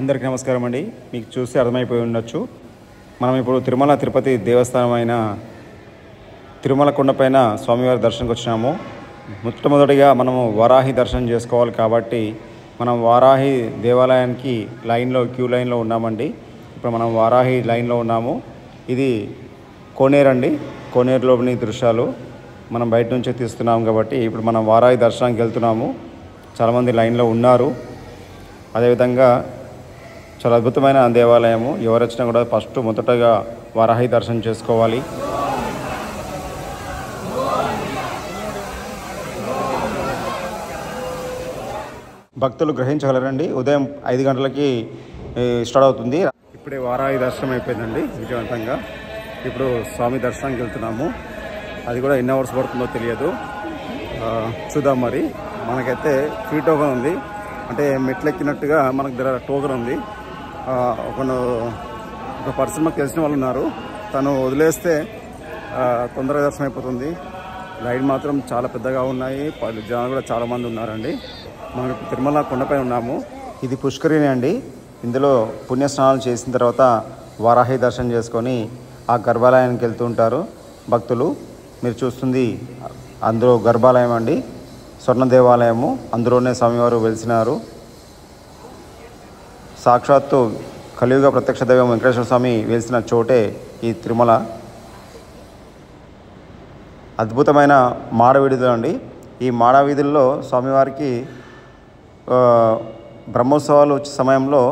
అందరికీ నమస్కారం అండి. మీకు చూస్తే అర్థమైపోయి ఉండొచ్చు. మనం ఇప్పుడు తిరుమల తిరుపతి దేవస్థానమైన తిరుమల కొండపైన స్వామివారి దర్శనంకి వచ్చినాము. మొట్టమొదటిగా మనము వారాహి దర్శనం చేసుకోవాలి కాబట్టి మనం వారాహి దేవాలయానికి క్యూ లైన్లో ఉన్నామండి. ఇప్పుడు మనం వారాహి లైన్లో ఉన్నాము. ఇది కోనేరు అండి. కోనేరులోని దృశ్యాలు మనం బయట నుంచే తీస్తున్నాము కాబట్టి ఇప్పుడు మనం వారాహి దర్శనానికి వెళ్తున్నాము. చాలామంది లైన్లో ఉన్నారు. అదేవిధంగా చాలా అద్భుతమైన దేవాలయము. ఎవరు వచ్చినా కూడా మొదటగా వారాహి దర్శనం చేసుకోవాలి. భక్తులు గ్రహించగలరండి. ఉదయం 5 గంటలకి స్టార్ట్ అవుతుంది. ఇప్పుడే వారాహి దర్శనం అయిపోయిందండి విజయవంతంగా. ఇప్పుడు స్వామి దర్శనానికి వెళ్తున్నాము. అది కూడా ఎన్ని అవర్స్ పడుతుందో తెలియదు. చూద్దాం. మరి మనకైతే ఫ్రీ టోకెన్ ఉంది. అంటే మెట్లు ఎక్కినట్టుగా మనకు దగ్గర టోకెన్ ఉంది. ఒక పర్సన్ మాకు తెలిసిన వాళ్ళు ఉన్నారు. తను వదిలేస్తే తొందరగా దర్శనం అయిపోతుంది. లైన్ మాత్రం చాలా పెద్దగా ఉన్నాయి. జనాలు కూడా చాలామంది ఉన్నారండి. మనం ఇప్పుడు తిరుమల కొండపై ఉన్నాము. ఇది పుష్కరిణి అండి. ఇందులో పుణ్యస్నానాలు చేసిన తర్వాత వారాహి దర్శనం చేసుకొని ఆ గర్భాలయానికి వెళ్తూ ఉంటారు భక్తులు. మీరు చూస్తుంది అందులో గర్భాలయం అండి, స్వర్ణ దేవాలయము. అందులోనే స్వామివారు వెలిసినారు. సాక్షాత్తు కలియుగ ప్రత్యక్ష దైవం వెంకటేశ్వర స్వామి వెలిసిన చోటే ఈ తిరుమల. అద్భుతమైన మాడవీధులు అండి. ఈ మాడవీధుల్లో స్వామివారికి బ్రహ్మోత్సవాలు వచ్చే సమయంలో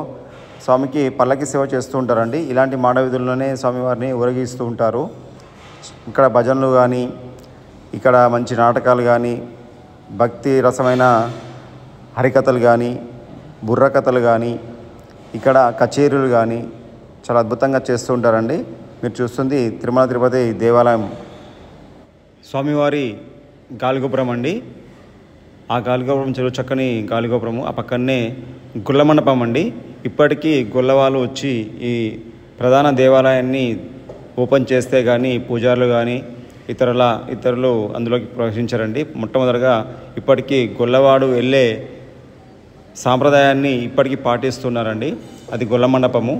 స్వామికి పల్లకి సేవ చేస్తూ ఉంటారండి. ఇలాంటి మాడవీధుల్లోనే స్వామివారిని ఊరేగిస్తూ ఉంటారు. ఇక్కడ భజనలు కానీ, ఇక్కడ మంచి నాటకాలు కానీ, భక్తి రసమైన హరికథలు కానీ, బుర్ర కథలు కానీ, ఇక్కడ కచేరీలు కానీ చాలా అద్భుతంగా చేస్తూ ఉంటారండి. మీరు చూస్తుంది తిరుమల తిరుపతి దేవాలయం. స్వామివారి గాలిగోపురం అండి. ఆ గాలిగోపురం చెరువు చక్కని గాలిగోపురము. ఆ పక్కనే గుళ్ళ మండపం అండి. ఇప్పటికీ గొల్లవాళ్ళు వచ్చి ఈ ప్రధాన దేవాలయాన్ని ఓపెన్ చేస్తే కానీ పూజారులు కానీ ఇతరులు అందులోకి ప్రవేశించారండి. మొట్టమొదటిగా ఇప్పటికీ గొల్లవాడు వెళ్ళే సాంప్రదాయాన్ని ఇప్పటికీ పాటిస్తున్నారండి. అది గొల్ల మండపము.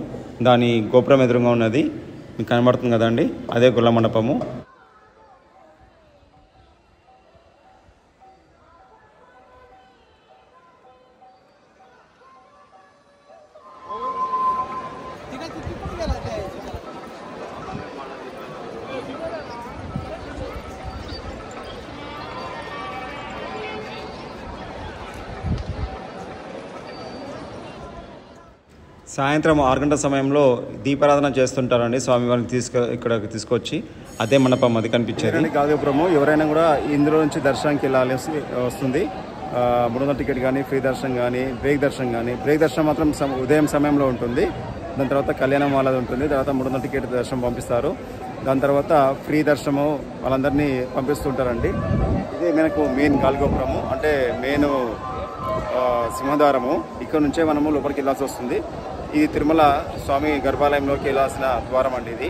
దాని గోపురం ఎదురుగా ఉన్నది మీకు కనబడుతుంది కదండి, అదే గొల్ల మండపము. సాయంత్రం 6 గంటల సమయంలో దీపారాధన చేస్తుంటారండి. స్వామివారిని ఇక్కడికి తీసుకొచ్చి అదే మండపం అది కనిపించేది గాలిగోపురము. ఎవరైనా కూడా ఇందులో నుంచి దర్శనానికి వెళ్ళాలి వస్తుంది. 300 టికెట్ కానీ, ఫ్రీ దర్శనం కానీ, బ్రేక్ దర్శనం కానీ. బ్రేక్ దర్శనం మాత్రం ఉదయం సమయంలో ఉంటుంది. దాని తర్వాత కళ్యాణం వాళ్ళది ఉంటుంది. తర్వాత 300 టికెట్ దర్శనం పంపిస్తారు. దాని తర్వాత ఫ్రీ దర్శనము వాళ్ళందరినీ పంపిస్తుంటారండి. ఇదే మనకు మెయిన్ గాలిగోపురము, అంటే మెయిన్ సింహద్వారము. ఇక్కడ నుంచే మనము లోపలికి వెళ్ళాల్సి వస్తుంది. ఇది తిరుమల స్వామి గర్భాలయంలోకి వెళ్ళాల్సిన ద్వారం అండి.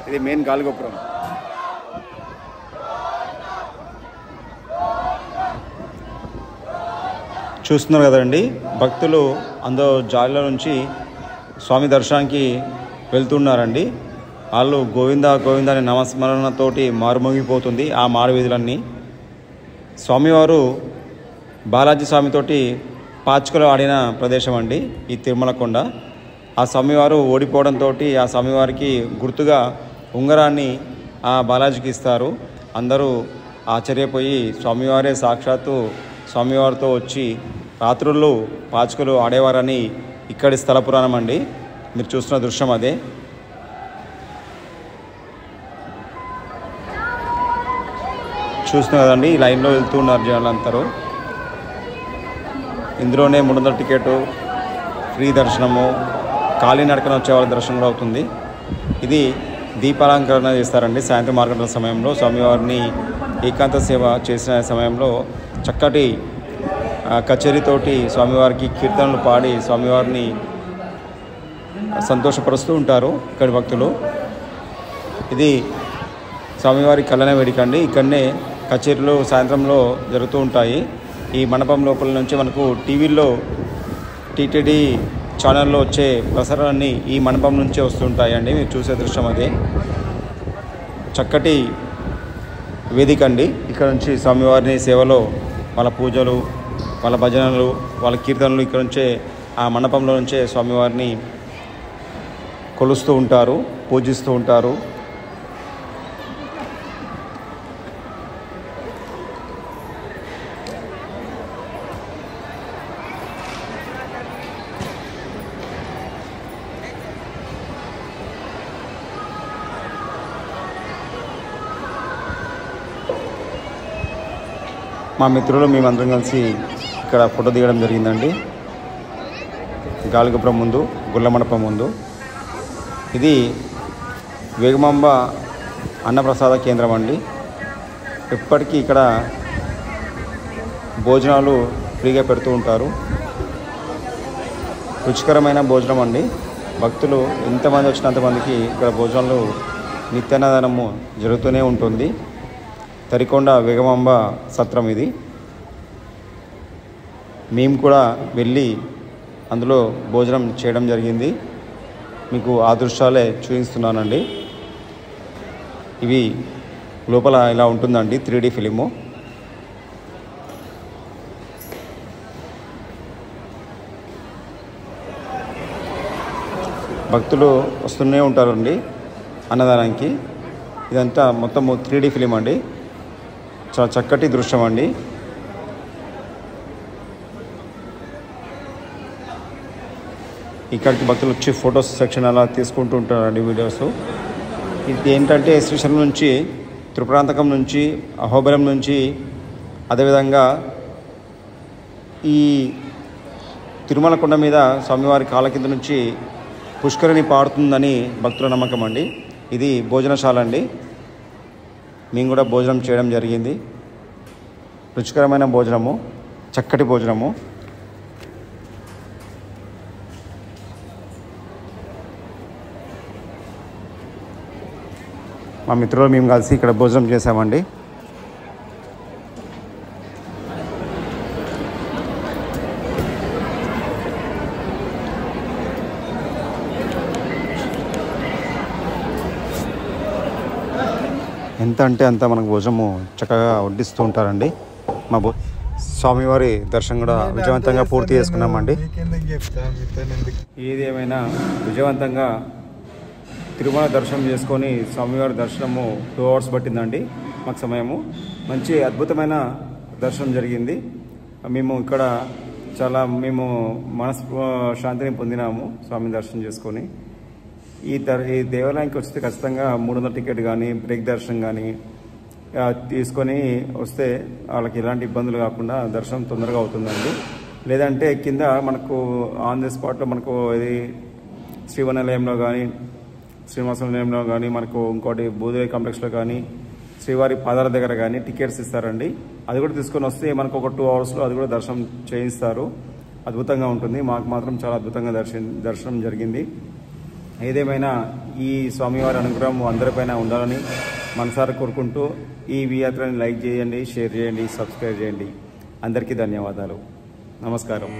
ఇది మెయిన్ గాలిగోపురం. చూస్తున్నారు కదండి, భక్తులు అందరూ జాలిలో నుంచి స్వామి దర్శనానికి వెళ్తున్నారండి. వాళ్ళు గోవింద గోవింద అనే నామస్మరణతోటి మారుమోగిపోతుంది ఆ మారువీధులన్నీ. స్వామివారు బాలాజీ స్వామితోటి పాచికలు ఆడిన ప్రదేశం అండి ఈ తిరుమల కొండ. ఆ స్వామివారు ఓడిపోవడంతో ఆ స్వామివారికి గుర్తుగా ఉంగరాన్ని ఆ బాలాజీకి ఇస్తారు. అందరూ ఆశ్చర్యపోయి స్వామివారే సాక్షాత్తు స్వామివారితో వచ్చి రాత్రుళ్ళు పాచికలు ఆడేవారని ఇక్కడి స్థల పురాణం అండి. మీరు చూస్తున్న దృశ్యం అదే. చూస్తున్నారు కదండి, ఈ లైన్లో వెళ్తున్నారు జనాలందరూ. ఇందులోనే 300 టికెట్, ఫ్రీ దర్శనము, కాలినడకన వచ్చే వాళ్ళ దర్శనం కూడా అవుతుంది. ఇది దీపాలంకరణ చేస్తారండి. సాయంత్రం 6 గంటల సమయంలో స్వామివారిని ఏకాంత సేవ చేసిన సమయంలో చక్కటి కచేరీతోటి స్వామివారికి కీర్తనలు పాడి స్వామివారిని సంతోషపరుస్తూ ఉంటారు ఇక్కడి భక్తులు. ఇది స్వామివారి కళ్యాణ వేదిక అండి. ఇక్కడనే కచేరీలు సాయంత్రంలో జరుగుతూ ఉంటాయి. ఈ మండపం లోపల నుంచి మనకు టీవీల్లో టీటీడీ ఛానల్లో వచ్చే ప్రసారాలన్నీ ఈ మండపం నుంచే వస్తుంటాయండి. మీరు చూసే దృశ్యం అదే. చక్కటి వేదిక అండి. ఇక్కడ నుంచి స్వామివారిని సేవలో వాళ్ళ పూజలు, వాళ్ళ భజనలు, వాళ్ళ కీర్తనలు ఇక్కడ నుంచే ఆ మండపంలో నుంచే స్వామివారిని కొలుస్తూ ఉంటారు, పూజిస్తూ ఉంటారు. మా మిత్రులు మేమందరం కలిసి ఇక్కడ ఫోటో దిగడం జరిగిందండి. గాలిగోపురం ముందు, గుళ్ళ మండపం ముందు. ఇది వేగమాంబ అన్నప్రసాద కేంద్రం అండి. ఎప్పటికీ ఇక్కడ భోజనాలు ఫ్రీగా పెడుతూ ఉంటారు. రుచికరమైన భోజనం అండి. భక్తులు ఎంతమంది వచ్చినంతమందికి ఇక్కడ భోజనాలు నిత్యాన్నదానము జరుగుతూనే ఉంటుంది. తరికొండ వేగమాంబ సత్రం ఇది. మేము కూడా వెళ్ళి అందులో భోజనం చేయడం జరిగింది. మీకు ఆ దృశ్యాలే చూపిస్తున్నానండి. ఇవి లోపల ఇలా ఉంటుందండి 3D ఫిలిము. భక్తులు వస్తూనే ఉంటారండి అన్నదానానికి. ఇదంతా మొత్తం 3D ఫిలిం అండి. చాలా చక్కటి దృశ్యం అండి. ఇక్కడికి భక్తులు వచ్చి ఫొటోస్ సెక్షన్ అలా తీసుకుంటూ ఉంటారండి వీడియోస్. ఇది ఏంటంటే శ్రీశైలం నుంచి, త్రిపురాంతకం నుంచి, అహోబిలం నుంచి, అదేవిధంగా ఈ తిరుమల కొండ మీద స్వామివారి కాళ్ళ కింద నుంచి పుష్కరిణి పారుతుందని భక్తుల నమ్మకం అండి. ఇది భోజనశాల అండి. మేము కూడా భోజనం చేయడం జరిగింది. రుచికరమైన భోజనము, చక్కటి భోజనము. మా మిత్రులు మేము కలిసి ఇక్కడ భోజనం చేసామండి. ఎంత అంటే అంత మనకు భోజనము చక్కగా వడ్డిస్తూ ఉంటారండి. మా స్వామివారి దర్శనం కూడా విజయవంతంగా పూర్తి చేసుకున్నామండి. ఏది ఏమైనా విజయవంతంగా తిరుమల దర్శనం చేసుకొని స్వామివారి దర్శనము 2 hours పట్టిందండి మాకు సమయము. మంచి అద్భుతమైన దర్శనం జరిగింది. మేము ఇక్కడ మేము శాంతిని పొందినాము స్వామి దర్శనం చేసుకొని. ఈ దేవాలయానికి వస్తే ఖచ్చితంగా 300 టికెట్ కానీ, బ్రేక్ దర్శనం కానీ తీసుకొని వస్తే వాళ్ళకి ఎలాంటి ఇబ్బందులు కాకుండా దర్శనం తొందరగా అవుతుందండి. లేదంటే కింద మనకు ఆన్ ది స్పాట్లో మనకు ఇది శ్రీవనాలయంలో కానీ, శ్రీనివాసనిలయంలో కానీ, మనకు ఇంకోటి భూదేవి కాంప్లెక్స్లో కానీ, శ్రీవారి పాదాల దగ్గర కానీ టికెట్స్ ఇస్తారండి. అది కూడా తీసుకొని వస్తే మనకు ఒక 2 hours అది కూడా దర్శనం చేయిస్తారు. అద్భుతంగా ఉంటుంది. మాకు మాత్రం చాలా అద్భుతంగా దర్శనం జరిగింది. ఏదేమైనా ఈ స్వామివారి అనుగ్రహం అందరిపైన ఉండాలని మనసారా కోరుకుంటూ ఈ యాత్రని లైక్ చేయండి, షేర్ చేయండి, సబ్స్క్రైబ్ చేయండి. అందరికీ ధన్యవాదాలు. నమస్కారం.